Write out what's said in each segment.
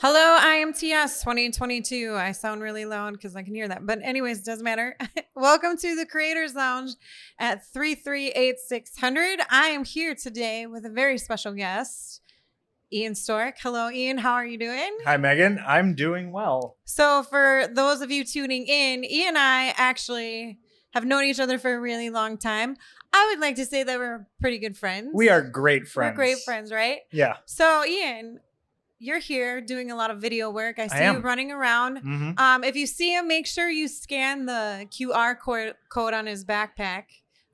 Hello, IMTS 2022. I sound really loud because I can hear that. But anyways, doesn't matter. Welcome to the Creators Lounge at 338-600. I am here today with a very special guest, Ian Storck. Hello, Ian. How are you doing? Hi, Megan. I'm doing well. So for those of you tuning in, Ian and I actually have known each other for a really long time. I would like to say that we're pretty good friends. We are great friends. We're great friends, right? Yeah. So, Ian, you're here doing a lot of video work. I see you running around. Mm-hmm. If you see him, make sure you scan the QR code on his backpack.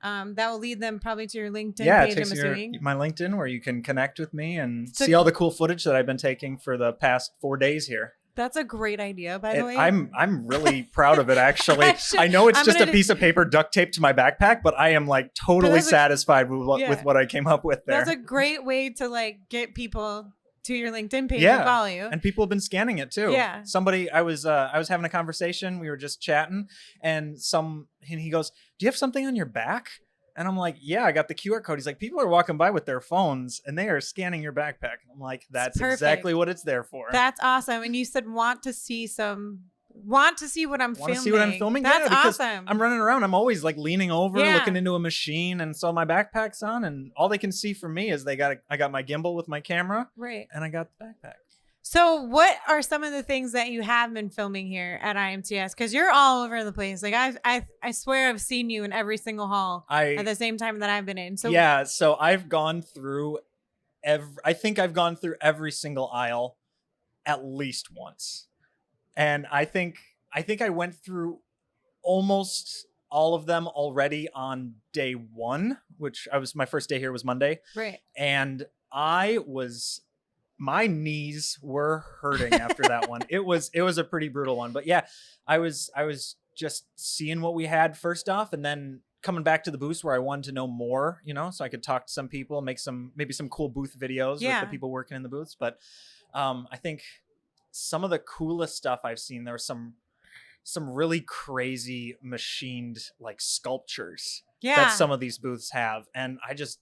That will lead them probably to your LinkedIn page, it takes I'm assuming. my LinkedIn where you can connect with me and So- see all the cool footage that I've been taking for the past 4 days here. That's a great idea, by the way. I'm really proud of it, actually. I know it's just a piece of paper duct taped to my backpack, but I am like totally satisfied with what I came up with there. That's a great way to like get people to your LinkedIn page and follow you. And people have been scanning it too. Yeah. Somebody, I was having a conversation. We were just chatting, and he goes, "Do you have something on your back?" And I'm like, "Yeah, I got the QR code." He's like, "People are walking by with their phones and they are scanning your backpack." I'm like, "That's exactly what it's there for." That's awesome. And you said want to see what I'm filming. Want to see what I'm filming? That's because awesome. I'm running around. I'm always like leaning over, looking into a machine, and so my backpack's on, and all they can see from me is I got my gimbal with my camera, right? And I got the backpack. So what are some of the things that you have been filming here at IMTS? Because you're all over the place. Like I swear I've seen you in every single hall at the same time that I've been in. So yeah, so I've gone through I think I've gone through every single aisle at least once. And I think I went through almost all of them already on day one, which my first day here was Monday. Right. And my knees were hurting after that one. It was a pretty brutal one. But yeah, I was just seeing what we had first off, and then coming back to the booth where I wanted to know more, so I could talk to some people, make maybe some cool booth videos with the people working in the booths. But I think some of the coolest stuff I've seen, there were some really crazy machined like sculptures that some of these booths have. And I just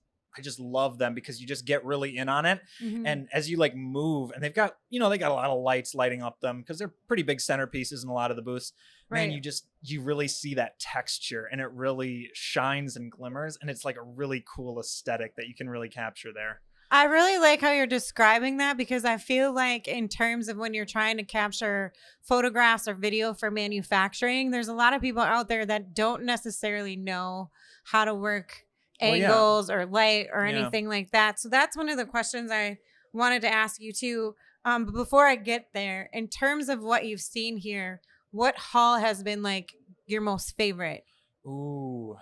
love them because you just get really in on it. Mm-hmm. And as you like move, and they've got, they got a lot of lights lighting up them because they're pretty big centerpieces in a lot of the booths. Right. Man, you really see that texture, and it really shines and glimmers. And it's like a really cool aesthetic that you can really capture there. I really like how you're describing that, because I feel like in terms of when you're trying to capture photographs or video for manufacturing, there's a lot of people out there that don't necessarily know how to work angles or light or anything like that. So that's one of the questions I wanted to ask you too. But before I get there, in terms of what you've seen here, what hall has been like your most favorite? Ooh.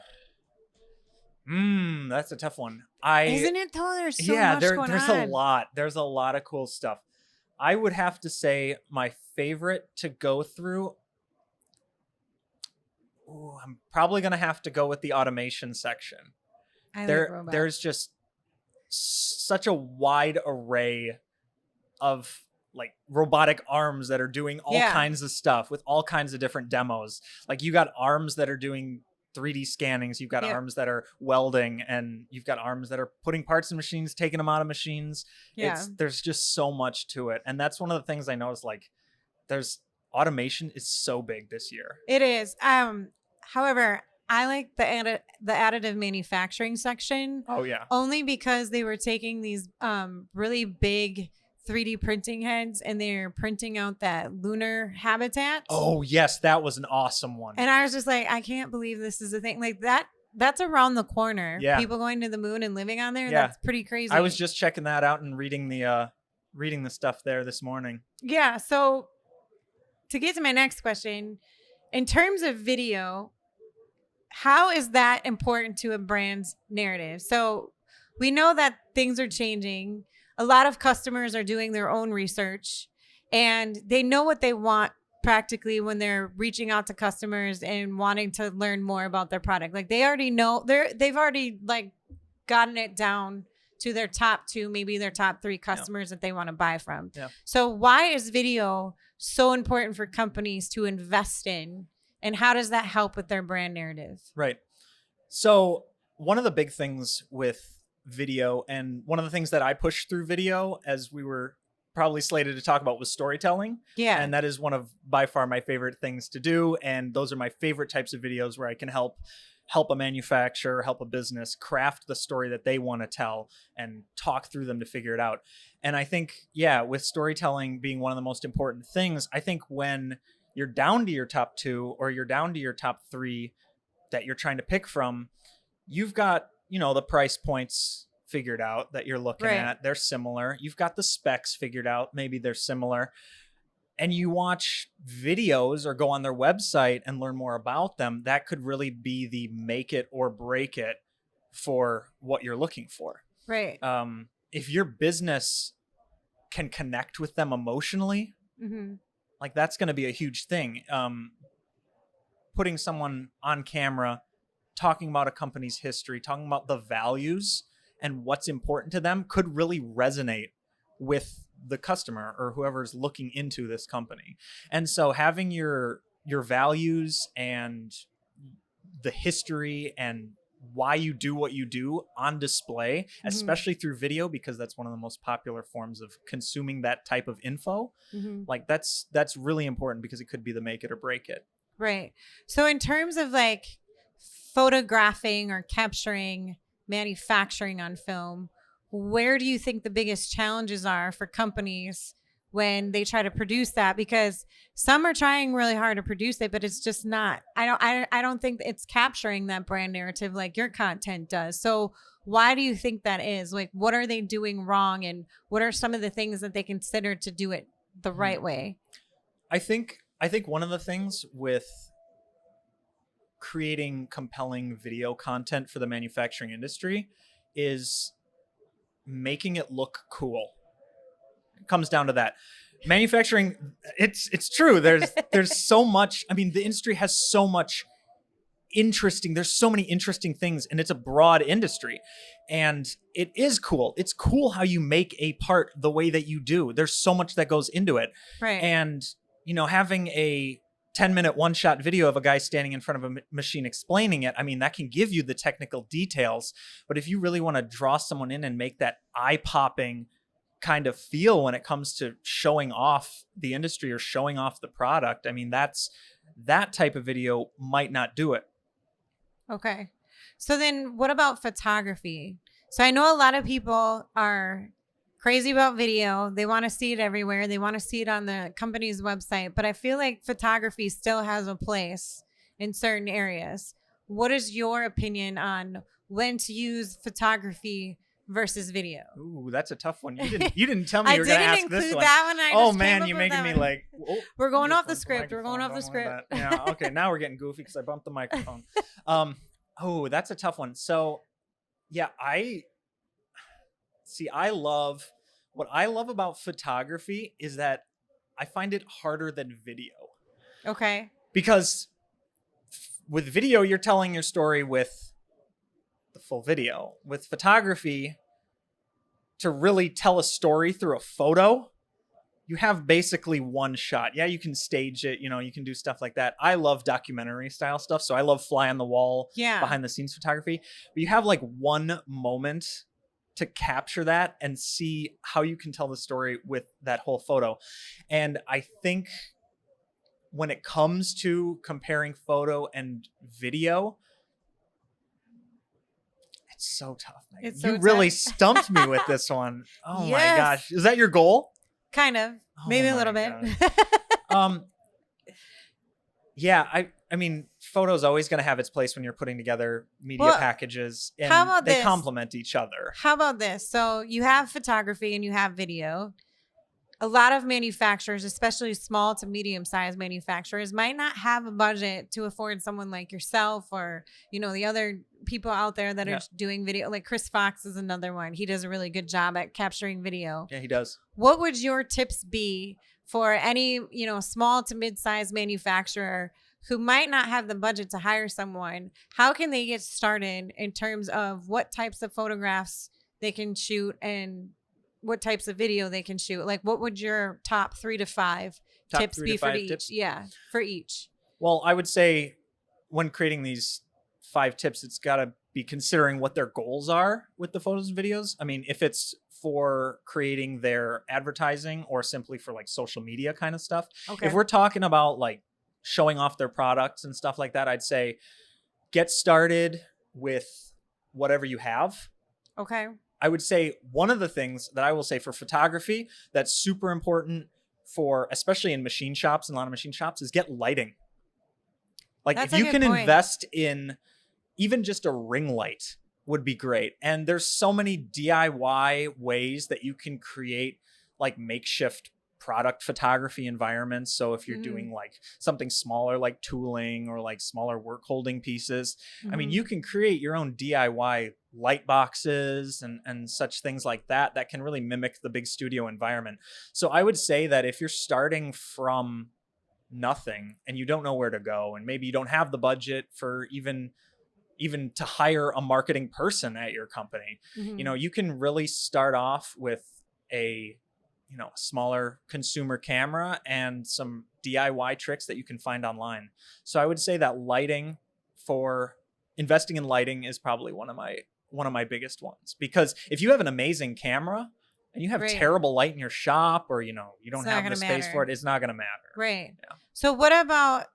That's a tough one. Isn't it though? There's so much going on. There's a lot. There's a lot of cool stuff. I would have to say my favorite to go through. I'm probably gonna have to go with the automation section. There's just such a wide array of like robotic arms that are doing all kinds of stuff with all kinds of different demos. Like you got arms that are doing 3D scannings, you've got arms that are welding, and you've got arms that are putting parts in machines, taking them out of machines. There's just so much to it. And that's one of the things I noticed, like automation is so big this year. It is. However, I like the additive manufacturing section. Oh yeah. Only because they were taking these really big 3D printing heads and they're printing out that lunar habitat. Oh yes, that was an awesome one. And I was just like, I can't believe this is a thing. Like that's around the corner. Yeah. People going to the moon and living on there. Yeah. That's pretty crazy. I was just checking that out and reading the stuff there this morning. Yeah. So to get to my next question, in terms of video, how is that important to a brand's narrative? So we know that things are changing. A lot of customers are doing their own research, and they know what they want practically when they're reaching out to customers and wanting to learn more about their product. Like they already know, they've already like gotten it down to their top 2, maybe their top 3 customers that they want to buy from. Yeah. So why is video so important for companies to invest in? And how does that help with their brand narrative? Right. So one of the big things with video, and one of the things that I pushed through video as we were probably slated to talk about was storytelling. Yeah. And that is one of by far my favorite things to do. And those are my favorite types of videos where I can help a manufacturer, help a business craft the story that they want to tell and talk through them to figure it out. And I think, yeah, with storytelling being one of the most important things, I think when you're down to your top 2 or you're down to your top 3 that you're trying to pick from, you've got, the price points figured out that you're looking at. They're similar. You've got the specs figured out. Maybe they're similar. And you watch videos or go on their website and learn more about them. That could really be the make it or break it for what you're looking for. Right. If your business can connect with them emotionally, like that's going to be a huge thing. Putting someone on camera, talking about a company's history, talking about the values and what's important to them could really resonate with the customer or whoever's looking into this company. And so having your values and the history and why you do what you do on display, especially through video, because that's one of the most popular forms of consuming that type of info. Like that's really important because it could be the make it or break it. Right. So in terms of like photographing or capturing manufacturing on film, where do you think the biggest challenges are for companies when they try to produce that? Because some are trying really hard to produce it, but it's just not, I don't think it's capturing that brand narrative like your content does. So why do you think that is? Like, what are they doing wrong? And what are some of the things that they consider to do it the right way? I think one of the things with creating compelling video content for the manufacturing industry is making it look cool. It comes down to that. Manufacturing, it's true. There's so much. I mean, the industry has so much there's so many interesting things, and it's a broad industry, and it is cool. It's cool how you make a part the way that you do. There's so much that goes into it. Right. And having a 10-minute one-shot video of a guy standing in front of a machine explaining it, I mean, that can give you the technical details. But if you really want to draw someone in and make that eye-popping kind of feel when it comes to showing off the industry or showing off the product, I mean, that type of video might not do it. Okay. So then what about photography? So I know a lot of people are crazy about video. They want to see it everywhere. They want to see it on the company's website. But I feel like photography still has a place in certain areas. What is your opinion on when to use photography versus video? Ooh, that's a tough one. You didn't tell me you were going to ask this one. That one. Oh man, you're making me like. Oh, we're going off the script. We're going off the script. Yeah. Okay. Now we're getting goofy because I bumped the microphone. Oh, that's a tough one. So, yeah, what I love about photography is that I find it harder than video. Okay. Because with video, you're telling your story with the full video. With photography, to really tell a story through a photo, you have basically one shot. Yeah, you can stage it, you can do stuff like that. I love documentary style stuff, so I love fly on the wall, behind the scenes photography. But you have like one moment to capture that and see how you can tell the story with that whole photo. And I think when it comes to comparing photo and video, it's so tough. You really stumped me with this one. Oh my gosh. Is that your goal? Kind of. Maybe a little bit. Yeah, I mean, photo's always going to have its place when you're putting together media packages, and they complement each other. How about this? So you have photography and you have video. A lot of manufacturers, especially small to medium-sized manufacturers, might not have a budget to afford someone like yourself or, the other people out there that are doing video. Like Chris Fox is another one. He does a really good job at capturing video. Yeah, he does. What would your tips be for any, small to mid-sized manufacturer who might not have the budget to hire someone? How can they get started in terms of what types of photographs they can shoot and what types of video they can shoot? Like, what would your top 3 to 5 tips be for each? Tips? Yeah, for each. Well, I would say when creating these 5 tips, it's got to be considering what their goals are with the photos and videos. I mean, if it's for creating their advertising or simply for like social media kind of stuff. Okay. If we're talking about like showing off their products and stuff like that, I'd say get started with whatever you have. Okay. I would say one of the things that I will say for photography that's super important for, especially in machine shops and a lot of machine shops, is get lighting. Like That's if you a good can point. invest in even just a ring light would be great. And there's so many DIY ways that you can create like makeshift product photography environments. So if you're doing like something smaller, like tooling or like smaller work holding pieces, I mean, you can create your own DIY light boxes and such things like that that can really mimic the big studio environment. So I would say that if you're starting from nothing and you don't know where to go, and maybe you don't have the budget for even to hire a marketing person at your company, you know, you can really start off with a, you know, smaller consumer camera and some DIY tricks that you can find online. So I would say that investing in lighting is probably one of my biggest ones, because if you have an amazing camera and you have terrible light in your shop, or, you know, you don't have the space for it, it's not going to matter. Right. Yeah. So what about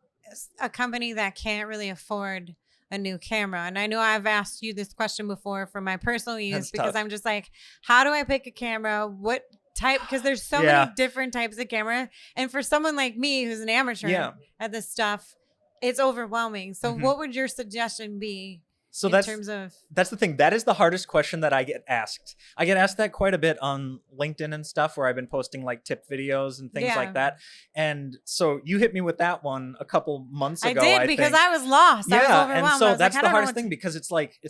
a company that can't really afford a new camera? And I know I've asked you this question before for my personal use. That's because tough. I'm just like, how do I pick a camera? What type? Because there's so many different types of camera. And for someone like me who's an amateur at this stuff, it's overwhelming. So what would your suggestion be? So that's the thing. That is the hardest question that I get asked. I get asked that quite a bit on LinkedIn and stuff, where I've been posting like tip videos and things like that. And so you hit me with that one a couple months ago. I did, because I was lost. I was overwhelmed. And so that's like, the hardest thing, because it's like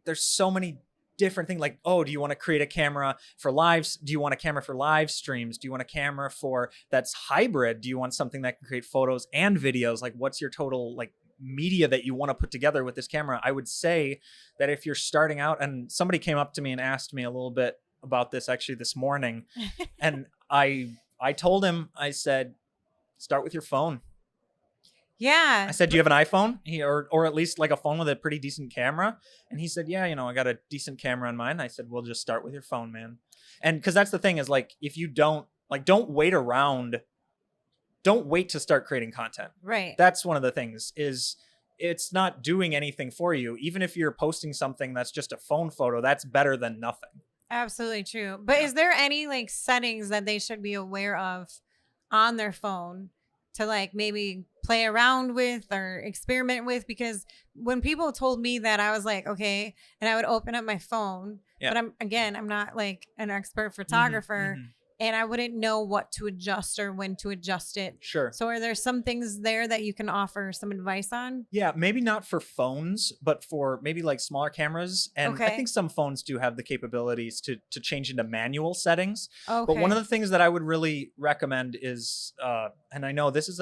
there's so many different things. Like, oh, do you want to create a camera for lives? Do you want a camera for live streams? Do you want a camera for that's hybrid? Do you want something that can create photos and videos? Like, what's your total like media that you want to put together with this camera? I would say that if you're starting out, and somebody came up to me and asked me a little bit about this actually this morning, and I told him, I said, start with your phone. Yeah. I said, do you have an iPhone? Or at least like a phone with a pretty decent camera? And he said, yeah, you know, I got a decent camera on mine. I said, well, just start with your phone, man. And because that's the thing, is like, if you don't wait around, don't wait to start creating content. Right. That's one of the things, is it's not doing anything for you. Even if you're posting something that's just a phone photo, that's better than nothing. Absolutely true. But is there any like settings that they should be aware of on their phone to like maybe play around with or experiment with? Because when people told me that, I was like, okay, and I would open up my phone, but I'm not like an expert photographer, and I wouldn't know what to adjust or when to adjust it. Sure. So are there some things there that you can offer some advice on? Yeah, maybe not for phones, but for maybe like smaller cameras. And I think some phones do have the capabilities to change into manual settings. But one of the things that I would really recommend is, and I know this is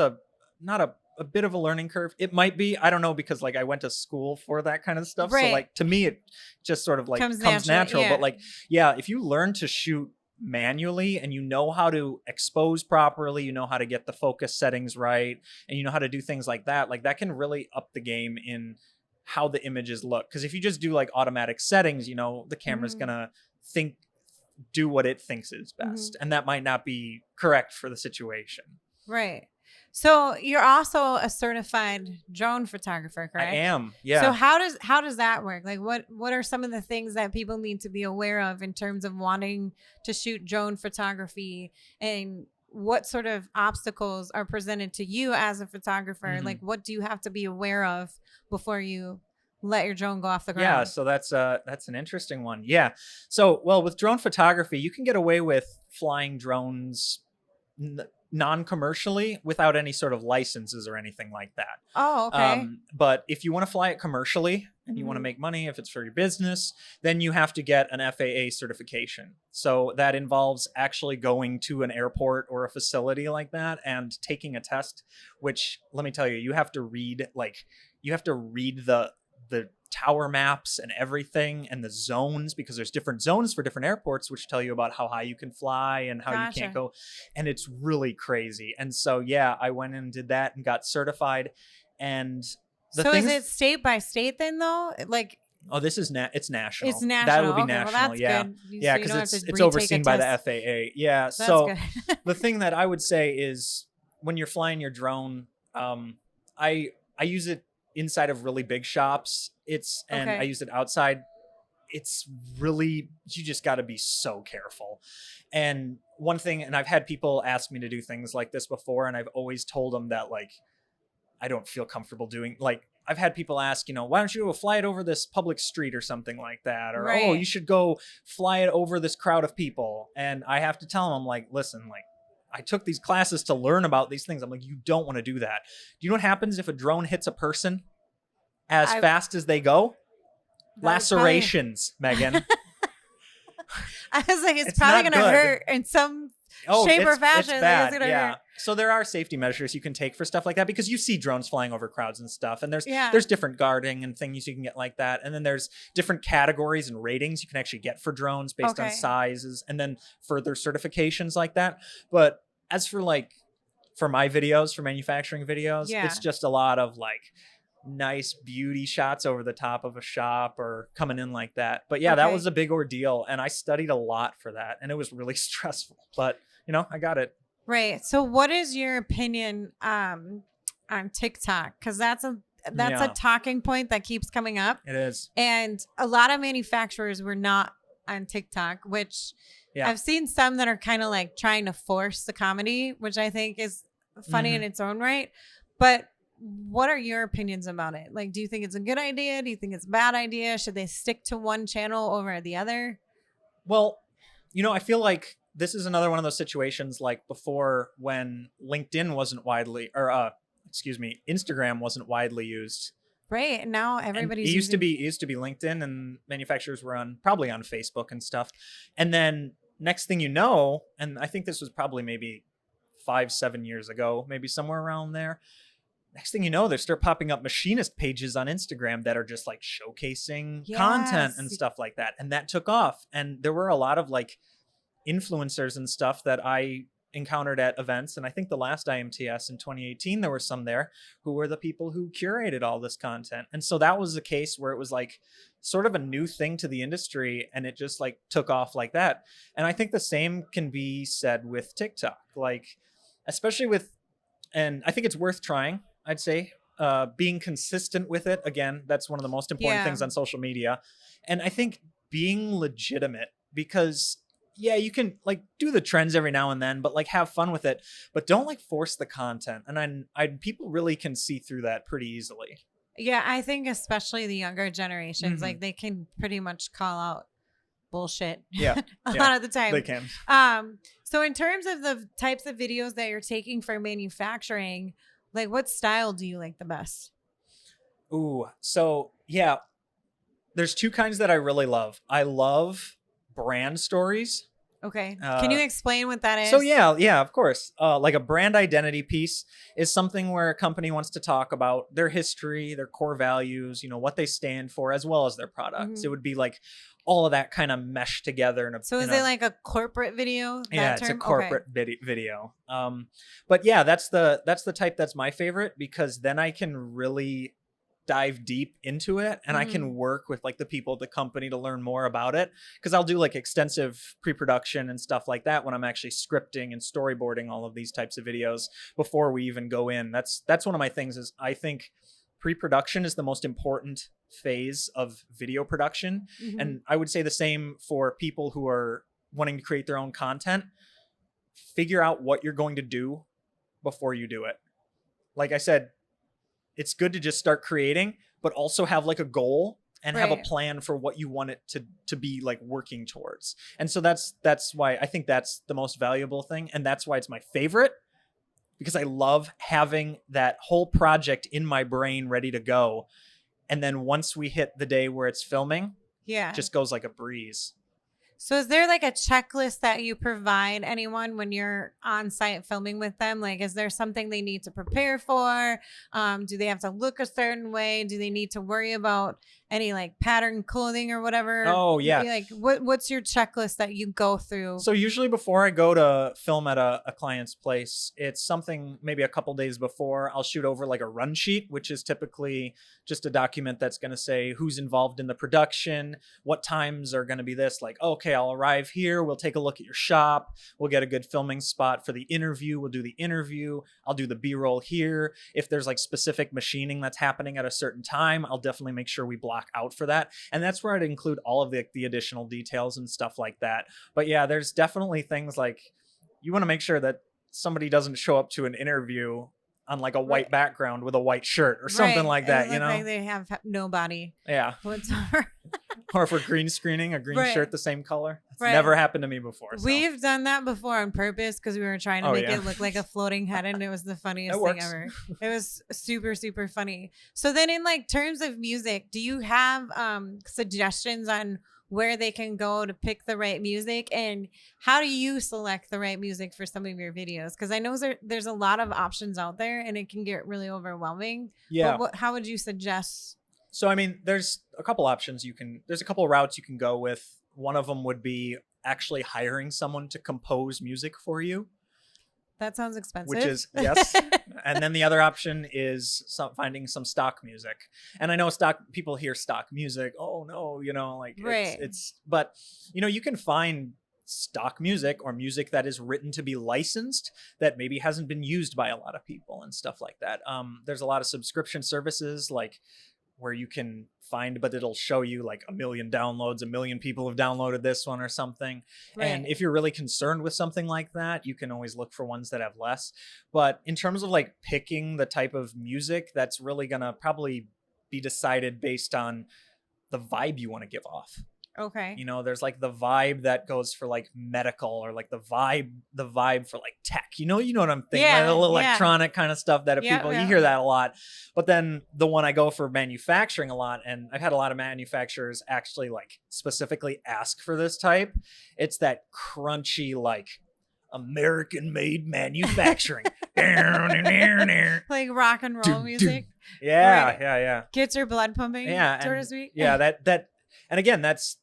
not a bit of a learning curve. It might be, I don't know, because like I went to school for that kind of stuff. So like to me, it just sort of like comes natural. But like, if you learn to shoot manually and you know how to expose properly, you know how to get the focus settings right, and you know how to do things like that can really up the game in how the images look. Because if you just do like automatic settings, you know, the camera's gonna do what it thinks is best, and that might not be correct for the situation. Right. So you're also a certified drone photographer, correct? I am. Yeah. So how does that work? Like what are some of the things that people need to be aware of in terms of wanting to shoot drone photography, and what sort of obstacles are presented to you as a photographer? Like, what do you have to be aware of before you let your drone go off the ground? Yeah, so that's an interesting one. Yeah. So, well, with drone photography, you can get away with flying drones non-commercially without any sort of licenses or anything like that. Oh, okay. But if you want to fly it commercially and you want to make money, if it's for your business, then you have to get an FAA certification. So that involves actually going to an airport or a facility like that and taking a test, which, let me tell you, you have to read the tower maps and everything, and the zones, because there's different zones for different airports, which tell you about how high you can fly and how you can't go. And it's really crazy. And so, I went and did that and got certified. And is it state by state then, though? Like, Oh, this is it's national. It's national. That would be okay, national. well, that's Yeah. good. Yeah, So you because don't have to it's retake a overseen by the test. FAA. Yeah. That's So good. the thing that I would say is when you're flying your drone, I use it inside of really big shops. And I Okay. use it outside. It's really, you just got to be so careful. And one thing, and I've had people ask me to do things like this before, and I've always told them that like I don't feel comfortable doing. Like I've had people ask, why don't you go fly it over this public street or something like that, or oh, you Right. should go fly it over this crowd of people. And I have to tell them, I'm like, listen, like I took these classes to learn about these things. I'm like, you don't want to do that. Do you know what happens if a drone hits a person as I fast as they go? that would probably- Lacerations, Meaghan. I was like, it's It's probably not gonna good. hurt in some shape or fashion. It's Like, bad. it's gonna Yeah. hurt. So there are safety measures you can take for stuff like that because you see drones flying over crowds and stuff, and Yeah. there's different guarding and things you can get like that, and then there's different categories and ratings you can actually get for drones based on Okay. sizes, and then further certifications like that. But as for like for my videos, for manufacturing videos, Yeah. it's just a lot of like nice beauty shots over the top of a shop or coming in like that. But yeah, that Okay. was a big ordeal, and I studied a lot for that, and it was really stressful, but I got it. Right. So, what is your opinion on TikTok? Because that's a Yeah. talking point that keeps coming up, It is. and a lot of manufacturers were not on TikTok, which Yeah. I've seen some that are kind of like trying to force the comedy, which I think is funny in its own right. But what are your opinions about it? Like, do you think it's a good idea? Do you think it's a bad idea? Should they stick to one channel over the other? Well, I feel like this is another one of those situations like before when LinkedIn wasn't widely, or Instagram wasn't widely used. Right. And now And everybody's it used to using- be LinkedIn, and manufacturers were probably on Facebook and stuff. And then next thing you know, and I think this was probably maybe 5-7 years ago, maybe somewhere around there. Next thing you know, there start popping up machinist pages on Instagram that are just like showcasing content and Yes. stuff like that. And that took off. And there were a lot of like influencers and stuff that I encountered at events. And I think the last IMTS in 2018, there were some there who were the people who curated all this content. And so that was the case where it was like sort of a new thing to the industry, and it just like took off like that. And I think the same can be said with TikTok, like especially with, and I think it's worth trying, I'd say, being consistent with it. Again, that's one of the most important Yeah. things on social media. And I think being legitimate, because yeah, you can like do the trends every now and then, but like have fun with it, but don't like force the content. And people really can see through that pretty easily. Yeah, I think especially the younger generations, Mhm. like they can pretty much call out bullshit Yeah, a yeah, lot of the time. they can. So in terms of the types of videos that you're taking for manufacturing, like what style do you like the best? Ooh, so yeah, there's two kinds that I really love. I love brand stories. Okay. Can you explain what that is? So yeah, of course. Like a brand identity piece is something where a company wants to talk about their history, their core values, what they stand for, as well as their products. Mhm. It would be like all of that kind of meshed together in a. So is it like a corporate video? that Yeah, it's a term? corporate video. But yeah, that's the type that's my favorite, because then I can really dive deep into it, and I can work with like the people at the company to learn more about it, because I'll do like extensive pre-production and stuff like that when I'm actually scripting and storyboarding all of these types of videos before we even go in. That's one of my things, is I think pre-production is the most important phase of video production. Mhm. And I would say the same for people who are wanting to create their own content. Figure out what you're going to do before you do it. Like I said, it's good to just start creating, but also have like a goal and have a Right. plan for what you want it to be like working towards. And so that's why I think that's the most valuable thing. And that's why it's my favorite, because I love having that whole project in my brain ready to go. And then once we hit the day where it's filming, Yeah. it just goes like a breeze. So is there like a checklist that you provide anyone when you're on site filming with them? Like, is there something they need to prepare for? Do they have to look a certain way? Do they need to worry about any like pattern clothing or whatever? Oh yeah. Like what's your checklist that you go through? So usually before I go to film at a client's place, it's something maybe a couple days before. I'll shoot over like a run sheet, which is typically just a document that's going to say who's involved in the production, what times are going to be this. Like, okay, I'll arrive here. We'll take a look at your shop. We'll get a good filming spot for the interview. We'll do the interview. I'll do the B-roll here. If there's like specific machining that's happening at a certain time, I'll definitely make sure we block out for that. And that's where I'd include all of the additional details and stuff like that. But yeah, there's definitely things like you want to make sure that somebody doesn't show up to an interview on like a white background with a white shirt or something like that, you know? Like they have no body. Yeah. Whatsoever. Or if we're green screening, a green shirt the same color. It's never happened to me before. So. We've done that before on purpose because we were trying to make it look like a floating head, and it was the funniest thing ever. It was super, super funny. So then in like terms of music, do you have suggestions on where they can go to pick the right music, and how do you select the right music for some of your videos? Because I know there's a lot of options out there and it can get really overwhelming. Yeah. But how would you suggest? So, I mean, there's a couple options there's a couple routes you can go with. One of them would be actually hiring someone to compose music for you. That sounds expensive. Which is, yes. And then the other option is finding some stock music. And I know people hear stock music. Oh no, like but you can find stock music or music that is written to be licensed that maybe hasn't been used by a lot of people and stuff like that. There's a lot of subscription services like where you can find, but it'll show you like 1 million downloads, 1 million people have downloaded this one or something. Right. And if you're really concerned with something like that, you can always look for ones that have less. But in terms of like picking the type of music, that's really going to probably be decided based on the vibe you want to give off. Okay. There's like the vibe that goes for like medical, or like the vibe for like tech. You know what I'm thinking? Yeah, like the little electronic kind of stuff that you hear that a lot. But then the one I go for manufacturing a lot, and I've had a lot of manufacturers actually like specifically ask for this type. It's that crunchy, like American made manufacturing. Like rock and roll music. Yeah, right. Yeah. Gets your blood pumping. Yeah. So to speak. Yeah, that. And again, that's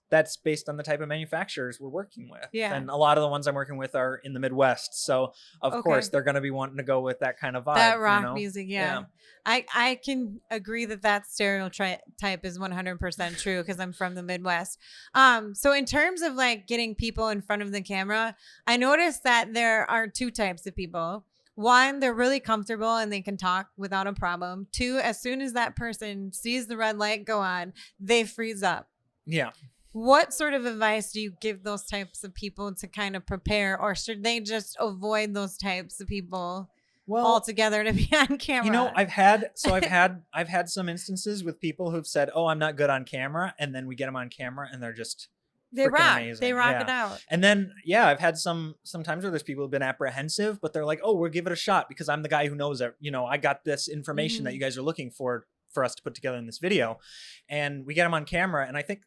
based on the type of manufacturers we're working with. Yeah. And a lot of the ones I'm working with are in the Midwest. So, of course, they're going to be wanting to go with that kind of vibe. That rock music, yeah. I can agree that stereotype is 100% true because I'm from the Midwest. So in terms of like getting people in front of the camera, I noticed that there are two types of people. One, they're really comfortable and they can talk without a problem. Two, as soon as that person sees the red light go on, they freeze up. Yeah. What sort of advice do you give those types of people to kind of prepare, or should they just avoid those types of people altogether to be on camera? I've had some instances with people who've said, "Oh, I'm not good on camera," and then we get them on camera and they're just amazing. They rock it out. And then I've had sometimes where there's people who've been apprehensive, but they're like, "Oh, we'll give it a shot because I'm the guy who knows it. I got this information that you guys are looking for us to put together in this video," and we get them on camera. And I think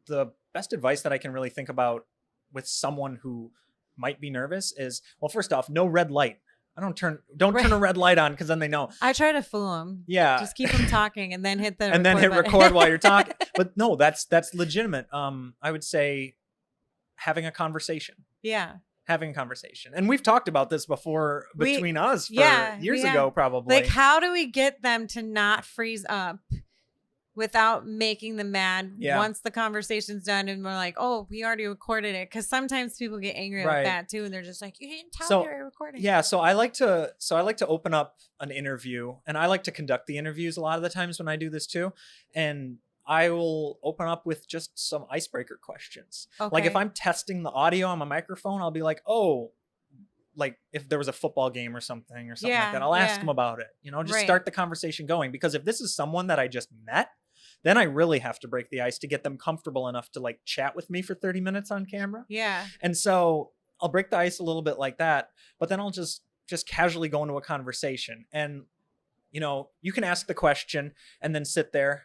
the best advice that I can really think about with someone who might be nervous is, well, first off, no red light. Don't turn a red light on because then they know. I try to fool them. Yeah. Just keep them talking and then hit hit record while you're talking. But no, that's legitimate. I would say having a conversation. Yeah. Having a conversation. And we've talked about this before between us years ago, probably. Like, how do we get them to not freeze up without making them mad once the conversation's done and we're like, oh, we already recorded it? Because sometimes people get angry with that too, and they're just like, you didn't tell me you were recording. Yeah, so I like to open up an interview, and I like to conduct the interviews a lot of the times when I do this too, and I will open up with just some icebreaker questions. Okay. Like if I'm testing the audio on my microphone, I'll be like, oh, like if there was a football game or something like that, I'll ask them about it. Just start the conversation going, because if this is someone that I just met, then I really have to break the ice to get them comfortable enough to like chat with me for 30 minutes on camera. Yeah. And so I'll break the ice a little bit like that, but then I'll just casually go into a conversation. And, you can ask the question and then sit there,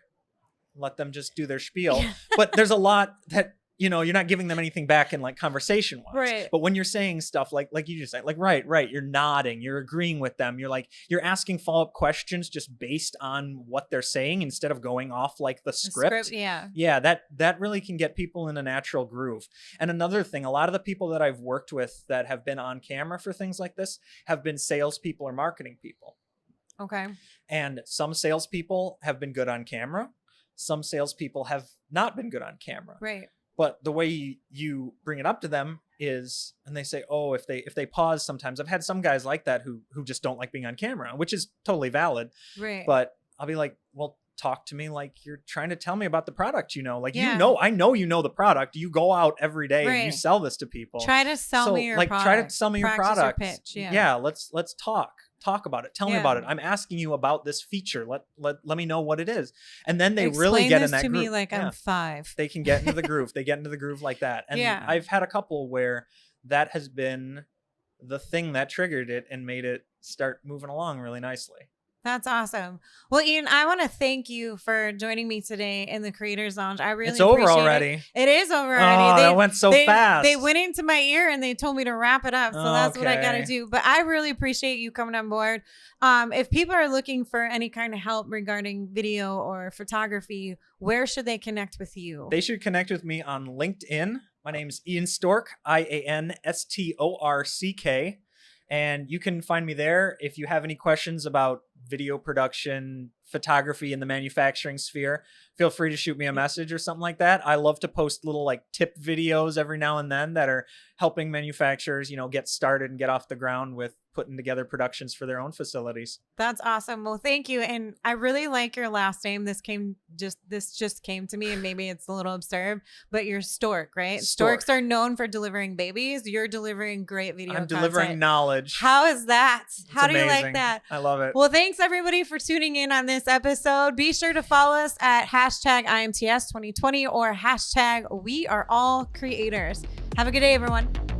let them just do their spiel. Yeah. But there's a lot that, you know, you're not giving them anything back in like conversation wise. Right. But when you're saying stuff like you just said, like, right, you're nodding, you're agreeing with them. You're like, you're asking follow-up questions just based on what they're saying instead of going off like the script. Yeah. Yeah. That really can get people in a natural groove. And another thing, a lot of the people that I've worked with that have been on camera for things like this have been salespeople or marketing people. Okay. And some salespeople have been good on camera. Some salespeople have not been good on camera. Right. But the way you bring it up to them is, and they say, oh, if they pause sometimes. I've had some guys like that who just don't like being on camera, which is totally valid. Right. But I'll be like, well, talk to me like you're trying to tell me about the product, you know, like, Yeah. you know, I know you know the product. You go out every day and you Right. sell this to people. Try to sell me your like, product. try to sell me your Practice product. pitch. Yeah. Yeah. Let's talk about it. Tell me Yeah. about it. I'm asking you about this feature. Let me know what it is. And then they Explain really get this in that to group. me like Yeah. I'm 5. They can get into the groove. They get into the groove like that. And Yeah. I've had a couple where that has been the thing that triggered it and made it start moving along really nicely. That's awesome. Well, Ian, I want to thank you for joining me today in the Creators Lounge. I really It's over appreciate already. It is over Oh, already. that went so fast. They went into my ear and they told me to wrap it up. So that's what I got to Okay. do. But I really appreciate you coming on board. If people are looking for any kind of help regarding video or photography, where should they connect with you? They should connect with me on LinkedIn. My name's Ian Storck, IANSTORCK. And you can find me there if you have any questions about video production, photography in the manufacturing sphere. Feel free to shoot me a message or something like that. I love to post little like tip videos every now and then that are helping manufacturers, you know, get started and get off the ground with putting together productions for their own facilities. That's awesome. Well, thank you. And I really like your last name. This just came to me, and maybe it's a little absurd, but you're Storck, right? Storck. Storks are known for delivering babies. You're delivering great video I'm delivering content. knowledge. How is that? How do you like amazing. that? I love it. Well, thanks everybody for tuning in on this episode. Be sure to follow us at hashtag IMTS 2020 or hashtag We Are All Creators. Have a good day, everyone.